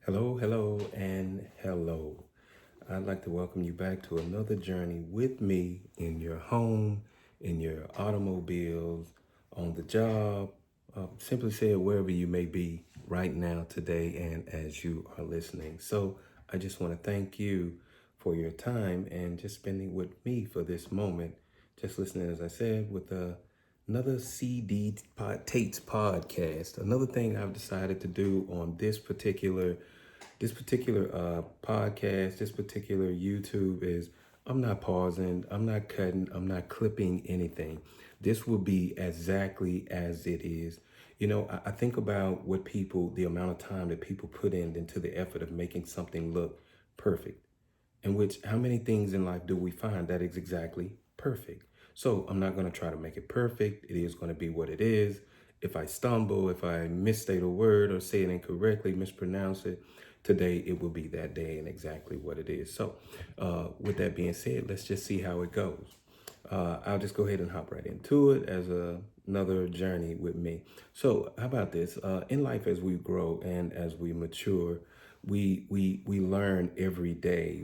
Hello, hello, and hello. I'd like to welcome you back to another journey with me in your home, in your automobiles, on the job, simply said, wherever you may be right now, today, and as you are listening. So I just want to thank you for your time and just spending with me for this moment, just listening, as I said, with another Tates podcast. Another thing I've decided to do on this particular podcast, this particular YouTube is I'm not pausing, I'm not cutting, I'm not clipping anything. This will be exactly as it is. I think about the amount of time that people put into the effort of making something look perfect. In which, how many things in life do we find that is exactly perfect? So I'm not going to try to make it perfect. It is going to be what it is. If I stumble, if I misstate a word or say it incorrectly, mispronounce it, today it will be that day and exactly what it is. So, with that being said, let's just see how it goes. I'll just go ahead and hop right into it as another journey with me. So, how about this? In life, as we grow and as we mature, we learn every day.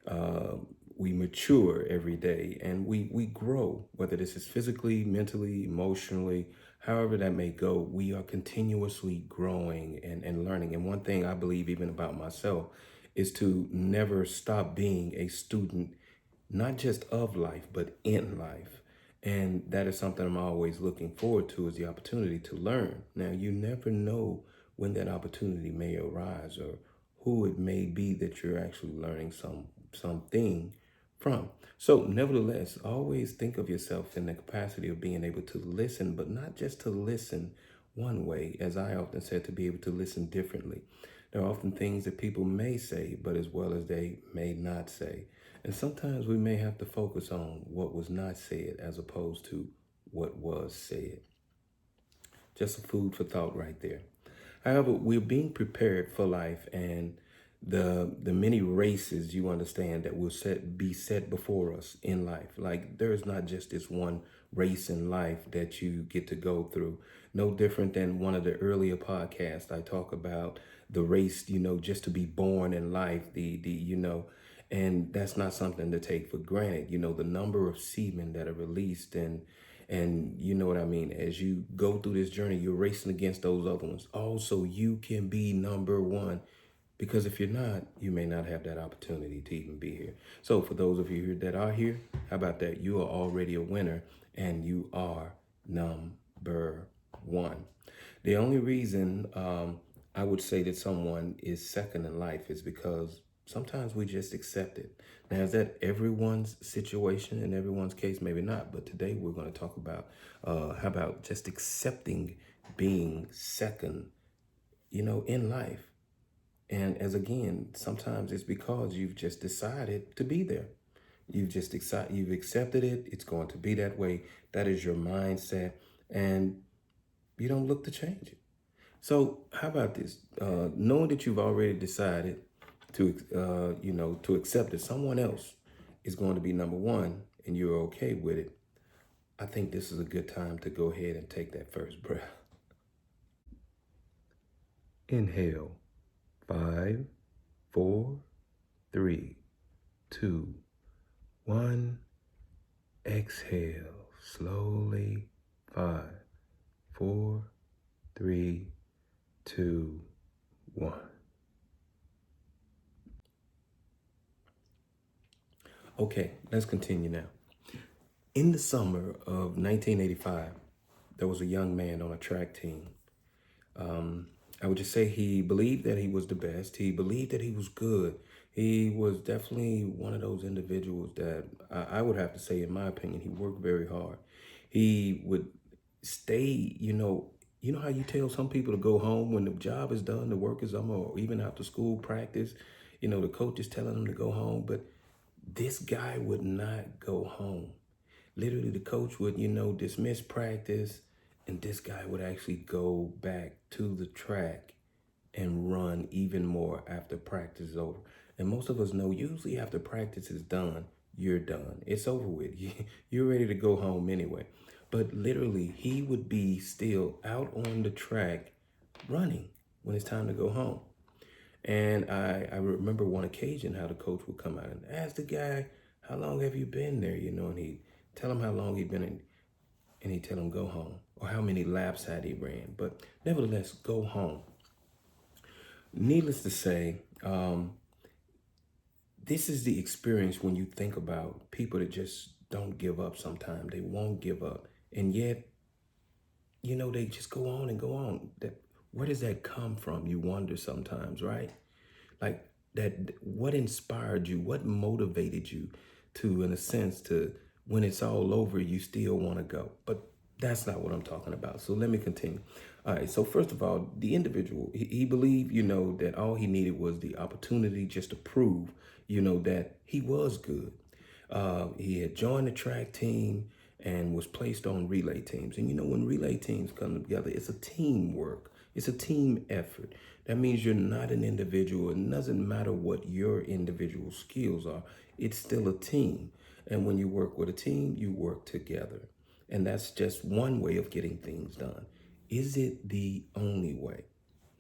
Uh, we mature every day, and we grow. Whether this is physically, mentally, emotionally, however that may go, we are continuously growing and learning. And one thing I believe, even about myself, is to never stop being a student, not just of life, but in life. And that is something I'm always looking forward to, is the opportunity to learn. Now, you never know when that opportunity may arise or who it may be that you're actually learning something from. So, nevertheless, always think of yourself in the capacity of being able to listen, but not just to listen one way, as I often said, to be able to listen differently. There are often things that people may say, but as well as they may not say. And sometimes we may have to focus on what was not said as opposed to what was said. Just a food for thought right there. However, we're being prepared for life and the many races, you understand, that will be set before us in life. Like, there's not just this one race in life that you get to go through. No different than one of the earlier podcasts. I talk about the race, just to be born in life, and that's not something to take for granted. The number of semen that are released, and you know what I mean, as you go through this journey, you're racing against those other ones. Also, you can be number one, because if you're not, you may not have that opportunity to even be here. So for those of you here that are here, how about that? You are already a winner, and you are number one. The only reason I would say that someone is second in life is because sometimes we just accept it. Now, is that everyone's situation in everyone's case? Maybe not. But today we're going to talk about how about just accepting being second, in life. And as again, sometimes it's because you've just decided to be there. You've accepted it. It's going to be that way. That is your mindset, and you don't look to change it. So how about this? Knowing that you've already decided to accept that someone else is going to be number one, and you're okay with it, I think this is a good time to go ahead and take that first breath. Inhale. 5, 4, 3, 2, 1. Exhale slowly. 5, 4, 3, 2, 1. Okay, let's continue now. In the summer of 1985, there was a young man on a track team. I would just say he believed that he was the best. He believed that he was good. He was definitely one of those individuals that I would have to say, in my opinion, he worked very hard. He would stay, how you tell some people to go home when the job is done, the work is done, or even after school practice, the coach is telling them to go home. But this guy would not go home. Literally, the coach would, dismiss practice, and this guy would actually go back to the track and run even more after practice is over. And most of us know, usually after practice is done, you're done. It's over with. You're ready to go home anyway. But literally, he would be still out on the track running when it's time to go home. And I remember one occasion how the coach would come out and ask the guy, how long have you been there? And he'd tell him how long he'd been in, and he'd tell him go home, or how many laps had he ran. But nevertheless, go home. Needless to say, this is the experience when you think about people that just don't give up sometimes. They won't give up. And yet, they just go on and go on. Where does that come from? You wonder sometimes, right? Like that, what inspired you? What motivated you to, in a sense, to when it's all over, you still want to go? But that's not what I'm talking about. So let me continue. All right. So first of all, the individual, he believed, that all he needed was the opportunity just to prove, that he was good. He had joined the track team and was placed on relay teams. And when relay teams come together, it's a teamwork. It's a team effort. That means you're not an individual. It doesn't matter what your individual skills are. It's still a team. And when you work with a team, you work together. And that's just one way of getting things done. Is it the only way?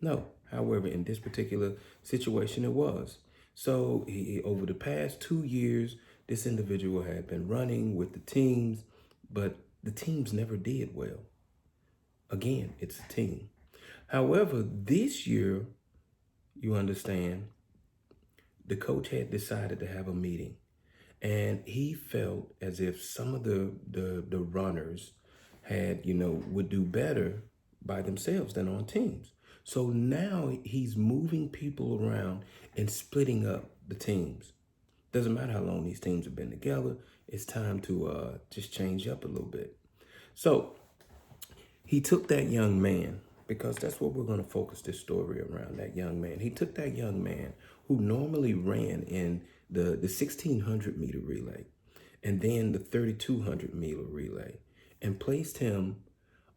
No. However, in this particular situation, it was. So over the past 2 years, this individual had been running with the teams, but the teams never did well. Again, it's a team. However, this year, you understand, the coach had decided to have a meeting, and he felt as if some of the runners had, would do better by themselves than on teams. So now he's moving people around and splitting up the teams. Doesn't matter how long these teams have been together. It's time to just change up a little bit. So he took that young man, because that's what we're going to focus this story around, that young man. He took that young man who normally ran in the 1600-meter relay and then the 3200-meter relay and placed him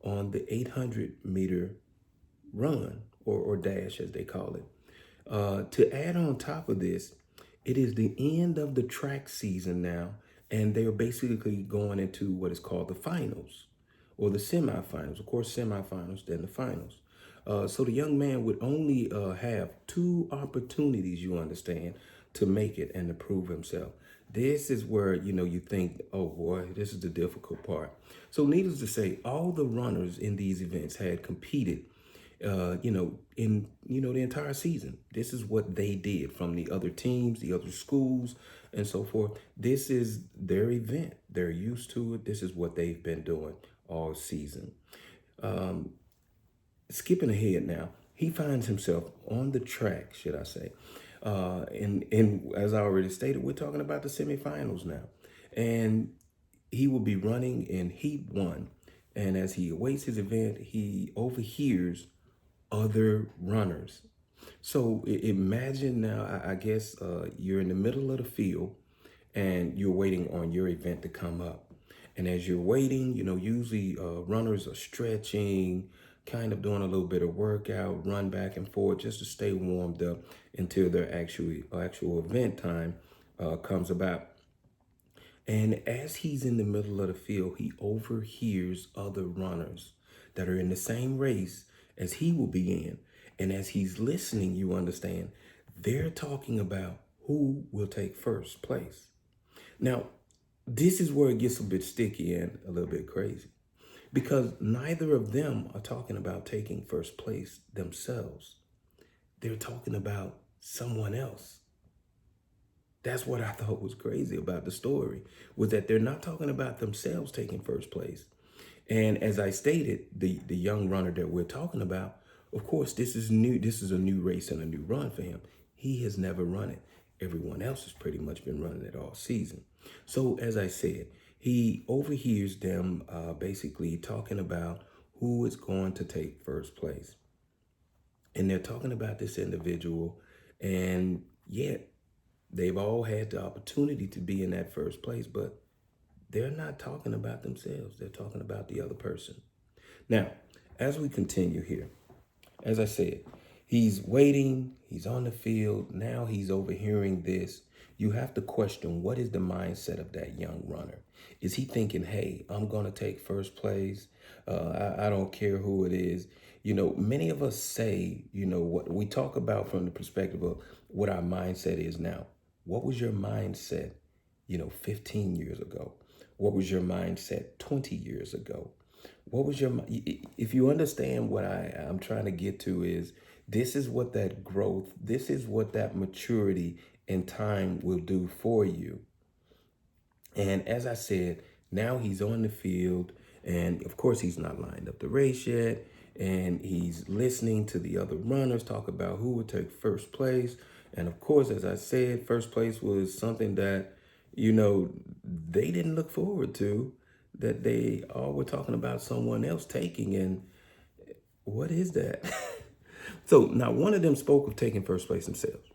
on the 800-meter run or dash, as they call it. To add on top of this, it is the end of the track season now, and they're basically going into what is called the finals or the semifinals. Of course, semifinals, then the finals. So the young man would only have two opportunities, you understand, to make it and to prove himself. This is where, you think, oh boy, this is the difficult part. So needless to say, all the runners in these events had competed in the entire season. This is what they did from the other teams, the other schools, and so forth. This is their event. They're used to it. This is what they've been doing all season. Skipping ahead now, he finds himself on the track, should I say. And as I already stated, we're talking about the semifinals now. And he will be running in Heat 1. And as he awaits his event, he overhears other runners. So imagine now, I guess you're in the middle of the field and you're waiting on your event to come up. And as you're waiting, usually runners are stretching, kind of doing a little bit of workout, run back and forth just to stay warmed up until their actual event time comes about. And as he's in the middle of the field, he overhears other runners that are in the same race as he will be in. And as he's listening, you understand, they're talking about who will take first place. Now, this is where it gets a bit sticky and a little bit crazy, because neither of them are talking about taking first place themselves. They're talking about someone else. That's what I thought was crazy about the story, was that they're not talking about themselves taking first place. And as I stated, the young runner that we're talking about, of course, this is new. This is a new race and a new run for him. He has never run it. Everyone else has pretty much been running it all season. So as I said, he overhears them basically talking about who is going to take first place. And they're talking about this individual, and yet they've all had the opportunity to be in that first place, but they're not talking about themselves. They're talking about the other person. Now, as we continue here, as I said, he's waiting, he's on the field, now he's overhearing this. You have to question, what is the mindset of that young runner? Is he thinking, hey, I'm going to take first place? I don't care who it is. Many of us say, what we talk about from the perspective of what our mindset is now. What was your mindset, 15 years ago? What was your mindset 20 years ago? What was if you understand what I'm trying to get to is this is what that growth, this is what that maturity and time will do for you. And as I said, now he's on the field, and of course, he's not lined up the race yet. And he's listening to the other runners talk about who would take first place. And of course, as I said, first place was something that, they didn't look forward to, that they all were talking about someone else taking. And what is that? So now one of them spoke of taking first place themselves,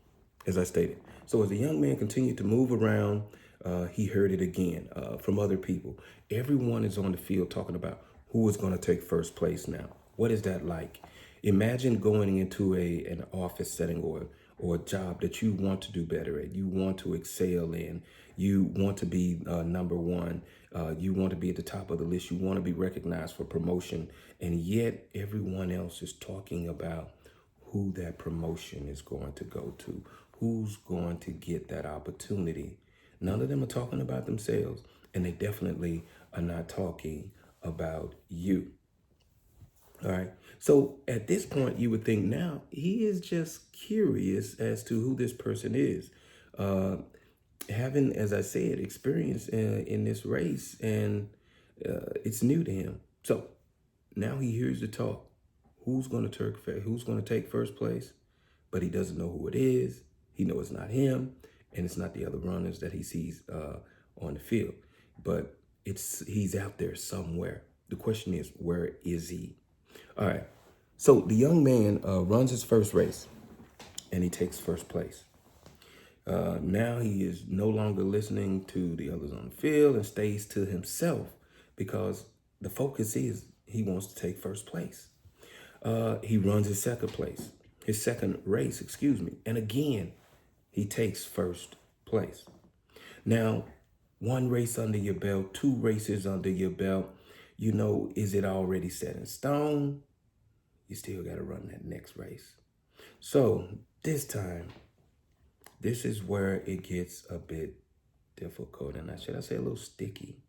as I stated. So as the young man continued to move around, he heard it again from other people. Everyone is on the field talking about who is going to take first place now. What is that like? Imagine going into an office setting or a job that you want to do better at, you want to excel in, you want to be number one, you want to be at the top of the list, you want to be recognized for promotion, and yet everyone else is talking about who that promotion is going to go to, who's going to get that opportunity. None of them are talking about themselves, and they definitely are not talking about you. All right. So at this point, you would think now he is just curious as to who this person is. Uh, Having, as I said, experience in this race, and it's new to him. So now he hears the talk. Who's going to take first place? But he doesn't know who it is. He knows it's not him, and it's not the other runners that he sees on the field. But he's out there somewhere. The question is, where is he? All right. So the young man runs his first race, and he takes first place. Now he is no longer listening to the others on the field and stays to himself because the focus is he wants to take first place. He runs his second race, excuse me. And again, he takes first place. Now, one race under your belt, two races under your belt, is it already set in stone? You still got to run that next race. So this time, this is where it gets a bit difficult, and should I say a little sticky,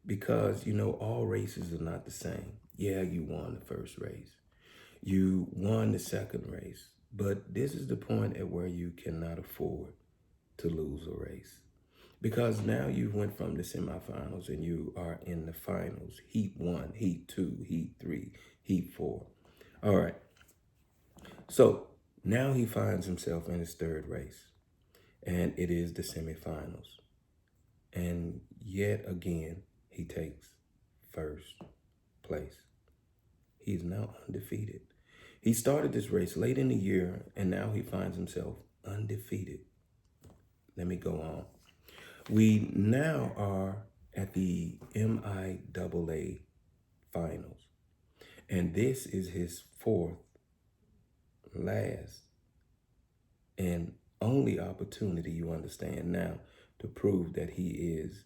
because all races are not the same. Yeah, you won the first race, you won the second race, but this is the point at where you cannot afford to lose a race, because now you went from the semifinals and you are in the finals. Heat 1, Heat 2, Heat 3, Heat 4. All right. So now he finds himself in his third race, and it is the semifinals. And yet again, he takes first place. He is now undefeated. He started this race late in the year, and now he finds himself undefeated. Let me go on. We now are at the MIAA finals, and this is his fourth, last, and only opportunity, you understand now, to prove that he is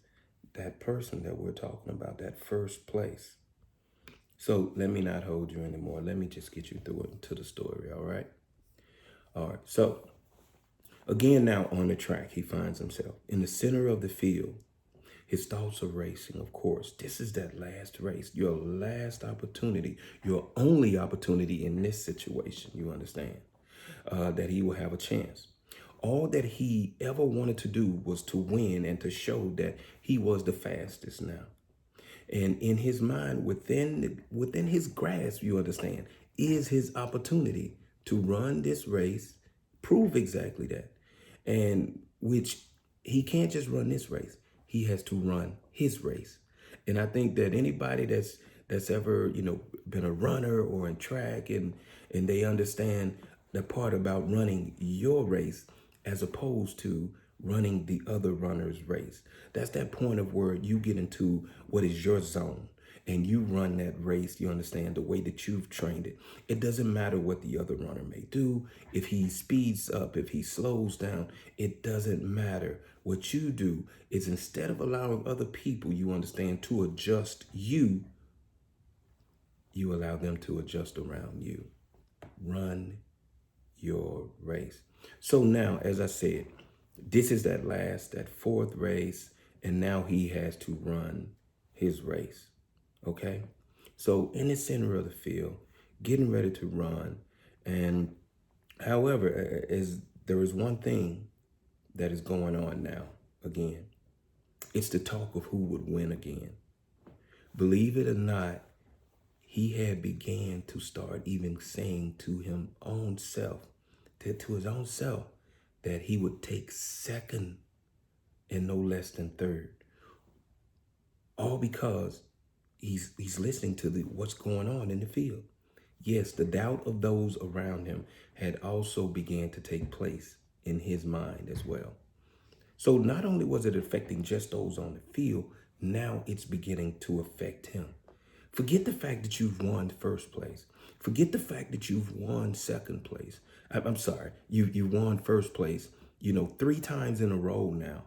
that person that we're talking about, that first place. So let me not hold you anymore. Let me just get you through it to the story, all right? All right, so again now on the track, he finds himself in the center of the field. His thoughts are racing, of course. This is that last race, your last opportunity, your only opportunity in this situation, you understand, that he will have a chance. All that he ever wanted to do was to win and to show that he was the fastest now. And in his mind, within his grasp, you understand, is his opportunity to run this race, prove exactly that. And which he can't just run this race. He has to run his race. And I think that anybody that's ever, been a runner or in track, and they understand the part about running your race as opposed to running the other runner's race. That's that point of where you get into what is your zone and you run that race, you understand, the way that you've trained it. It doesn't matter what the other runner may do. If he speeds up, if he slows down, it doesn't matter. What you do is, instead of allowing other people, you understand, to adjust you, you allow them to adjust around you. Run your race. So now, as I said, this is that fourth race, and now he has to run his race. Okay? So in the center of the field, getting ready to run. And however, is there is one thing that is going on now again. It's the talk of who would win again. Believe it or not, he had began to start even saying to him own self, to his own self, that he would take second and no less than third. All because he's listening to what's going on in the field. Yes, the doubt of those around him had also began to take place in his mind as well. So not only was it affecting just those on the field, now it's beginning to affect him. Forget the fact that you've won first place. Forget the fact that you've won second place. I'm sorry, you won first place, 3 times in a row now.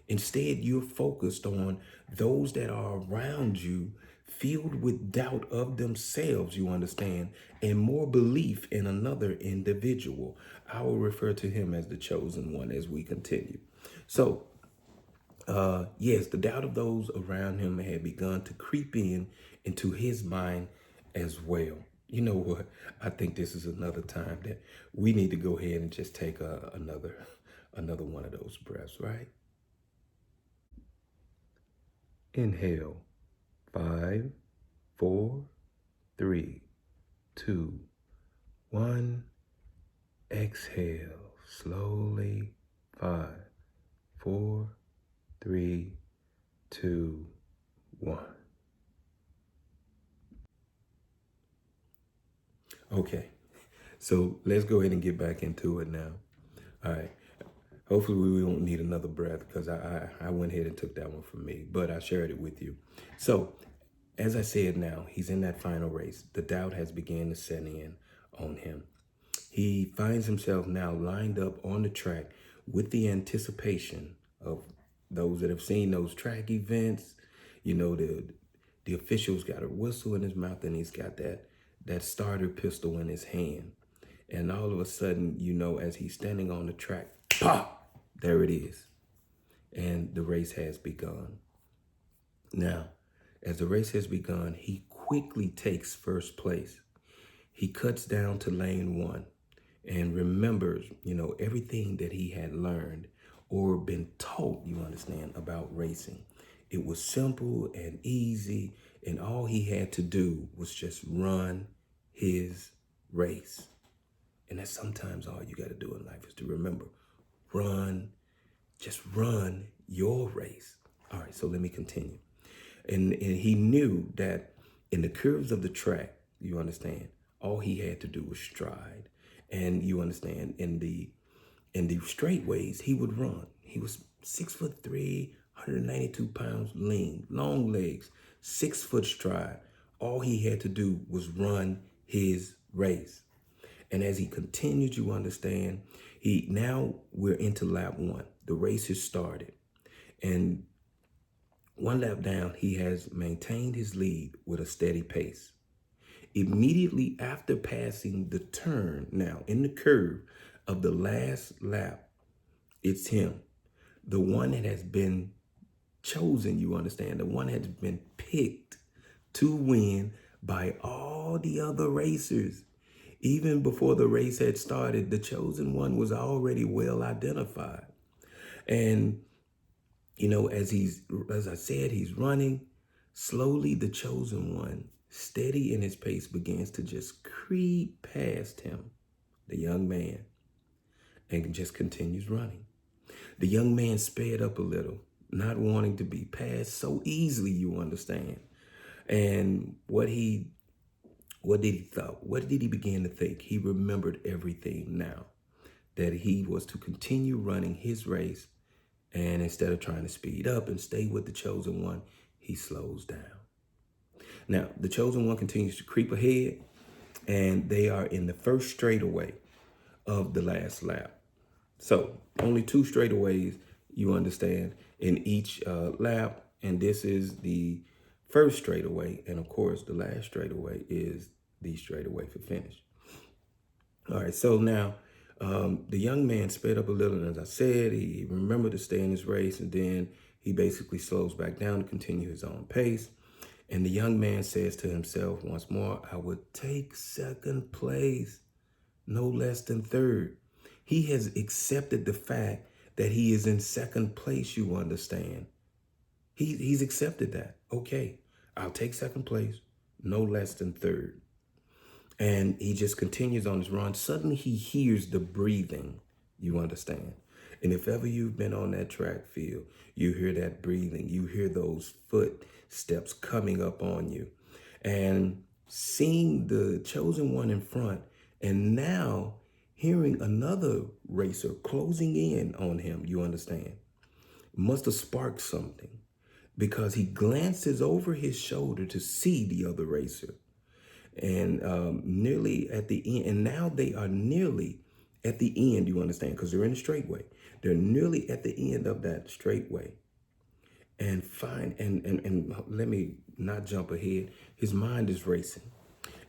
Instead, you're focused on those that are around you, filled with doubt of themselves, you understand, and more belief in another individual. I will refer to him as the chosen one as we continue. So, yes, the doubt of those around him had begun to creep into his mind as well. You know what? I think this is another time that we need to go ahead and just take another one of those breaths, right? Inhale. 5, 4, 3, 2, 1. Exhale slowly. 5, 4, 3, 2, 1. Okay, so let's go ahead and get back into it now. All right. Hopefully we won't need another breath because I went ahead and took that one from me, but I shared it with you. So as I said now, he's in that final race. The doubt has begun to set in on him. He finds himself now lined up on the track with the anticipation of those that have seen those track events. The official's got a whistle in his mouth and he's got that starter pistol in his hand. And all of a sudden, as he's standing on the track, pop, there it is. And the race has begun. Now, as the race has begun, he quickly takes first place. He cuts down to lane 1 and remembers, everything that he had learned or been taught, you understand, about racing. It was simple and easy, and all he had to do was just run his race. And that's sometimes all you got to do in life is to remember, just run your race. All right, so let me continue. And he knew that in the curves of the track, you understand, all he had to do was stride. And you understand, in the straightaways, he would run. He was 6'3", 192 pounds, lean, long legs, 6-foot stride. All he had to do was run his race. And as he continued, you understand, now we're into lap 1. The race has started. And 1 lap down, he has maintained his lead with a steady pace. Immediately after passing the turn, now in the curve of the last lap, it's him, the one that has been chosen, you understand, the one that has been picked to win by all the other racers. Even before the race had started, the chosen one was already well identified. And, as I said, he's running. Slowly, the chosen one, steady in his pace, begins to just creep past him, the young man, and just continues running. The young man sped up a little, not wanting to be passed so easily, you understand. And what did he thought? What did he begin to think? He remembered everything now, that he was to continue running his race. And instead of trying to speed up and stay with the chosen one, he slows down. Now, the chosen one continues to creep ahead, and they are in the first straightaway of the last lap. So only 2 straightaways, you understand, in each lap. And this is the first straightaway. And of course, the last straightaway is the straightaway for finish. All right, so now the young man sped up a little, and as I said, he remembered to stay in his race, and then he basically slows back down to continue his own pace. And the young man says to himself once more, I would take second place, no less than third. He has accepted the fact that he is in second place, you understand. He's accepted that. Okay, I'll take second place, no less than third. And he just continues on his run. Suddenly he hears the breathing, you understand. And if ever you've been on that track field, you hear that breathing, you hear those footsteps coming up on you. And seeing the chosen one in front, and now hearing another racer closing in on him, you understand, must have sparked something, because he glances over his shoulder to see the other racer. And nearly at the end, and now they are nearly at the end, you understand, because they're in a straightway. They're nearly at the end of that straightway. And let me not jump ahead. His mind is racing.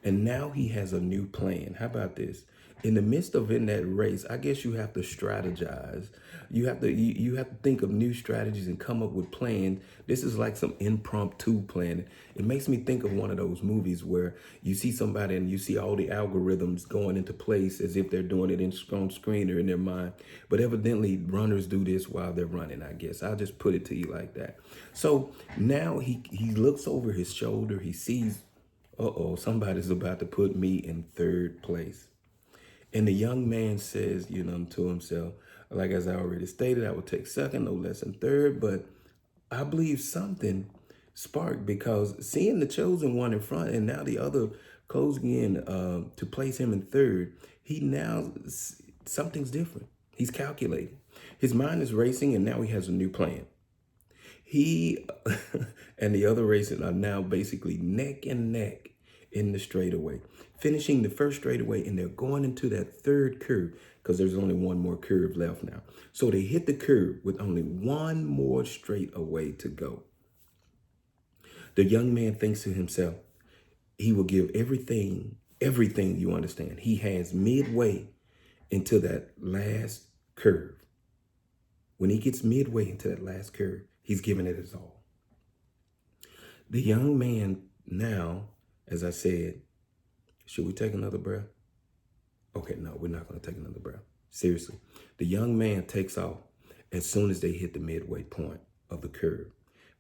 And now he has a new plan. How about this? In the midst of in that race, I guess you have to strategize. You have to think of new strategies and come up with plans. This is like some impromptu planning. It makes me think of one of those movies where you see somebody and you see all the algorithms going into place as if they're doing it on screen or in their mind. But evidently runners do this while they're running, I guess. I'll just put it to you like that. So now he looks over his shoulder. He sees, uh-oh, somebody's about to put me in third place. And the young man says, to himself, like as I already stated, I would take second, no less than third. But I believe something sparked, because seeing the chosen one in front and now the other closing in to place him in third, something's different. He's calculating. His mind is racing, and now he has a new plan. He and the other racer are now basically neck and neck in the straightaway, finishing the first straightaway, and they're going into that third curve, because there's only one more curve left now. So they hit the curve with only one more straightaway to go. The young man thinks to himself, he will give everything, you understand, he has midway into that last curve. When he gets midway into that last curve, he's giving it his all. The young man now, as I said, should we take another breath? Okay, no, we're not going to take another breath. Seriously. The young man takes off as soon as they hit the midway point of the curve.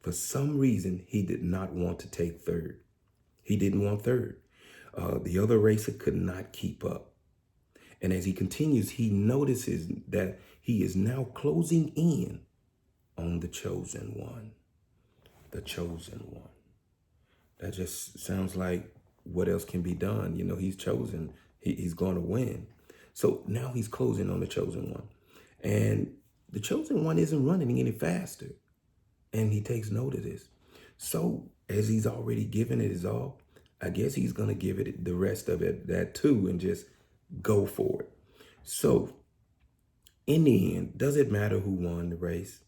For some reason, he did not want to take third. He didn't want third. The other racer could not keep up. And as he continues, he notices that he is now closing in on the chosen one. The chosen one. That just sounds like what else can be done? He's chosen. He's going to win. So now he's closing on the chosen one. And the chosen one isn't running any faster. And he takes note of this. So as he's already given it his all, I guess he's going to give it the rest of it, that too, and just go for it. So in the end, does it matter who won the race?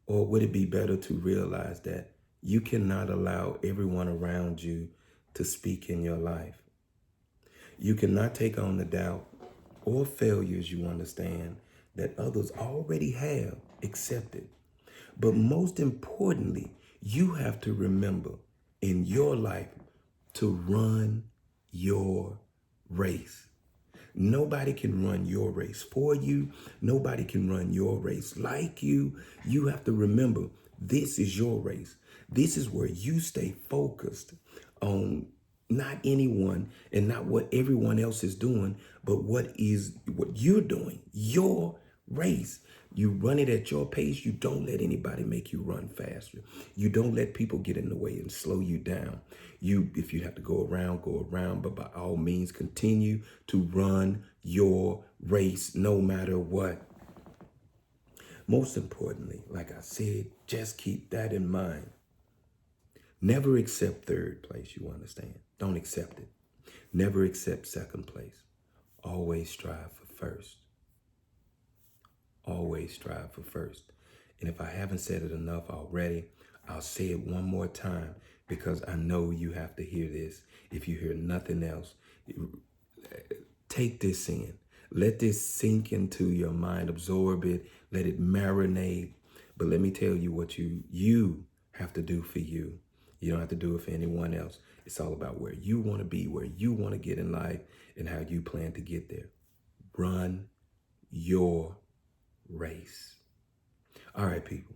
Or would it be better to realize that you cannot allow everyone around you to speak in your life? You cannot take on the doubt or failures, you understand, that others already have accepted. But most importantly, you have to remember in your life to run your race. Nobody can run your race for you. Nobody can run your race like you. You have to remember, this is your race. This is where you stay focused on not anyone and not what everyone else is doing, but what you're doing, your race. You run it at your pace. You don't let anybody make you run faster. You don't let people get in the way and slow you down. If you have to go around, but by all means, continue to run your race no matter what. Most importantly, like I said, just keep that in mind. Never accept third place, you understand? Don't accept it. Never accept second place. Always strive for first. Always strive for first. And if I haven't said it enough already, I'll say it one more time because I know you have to hear this. If you hear nothing else, take this in. Let this sink into your mind, absorb it, let it marinate. But let me tell you what you have to do for you. You don't have to do it for anyone else. It's all about where you want to be, where you want to get in life, and how you plan to get there. Run your race. All right, people.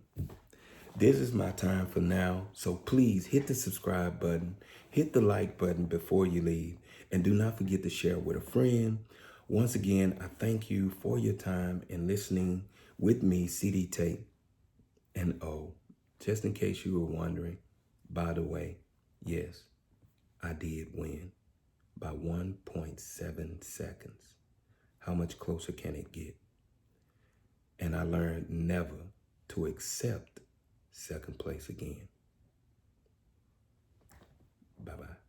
This is my time for now. So please hit the subscribe button, hit the like button before you leave, and do not forget to share with a friend. Once again, I thank you for your time and listening with me, CD Tape. And oh, just in case you were wondering, by the way, yes, I did win by 1.7 seconds. How much closer can it get? And I learned never to accept second place again. Bye-bye.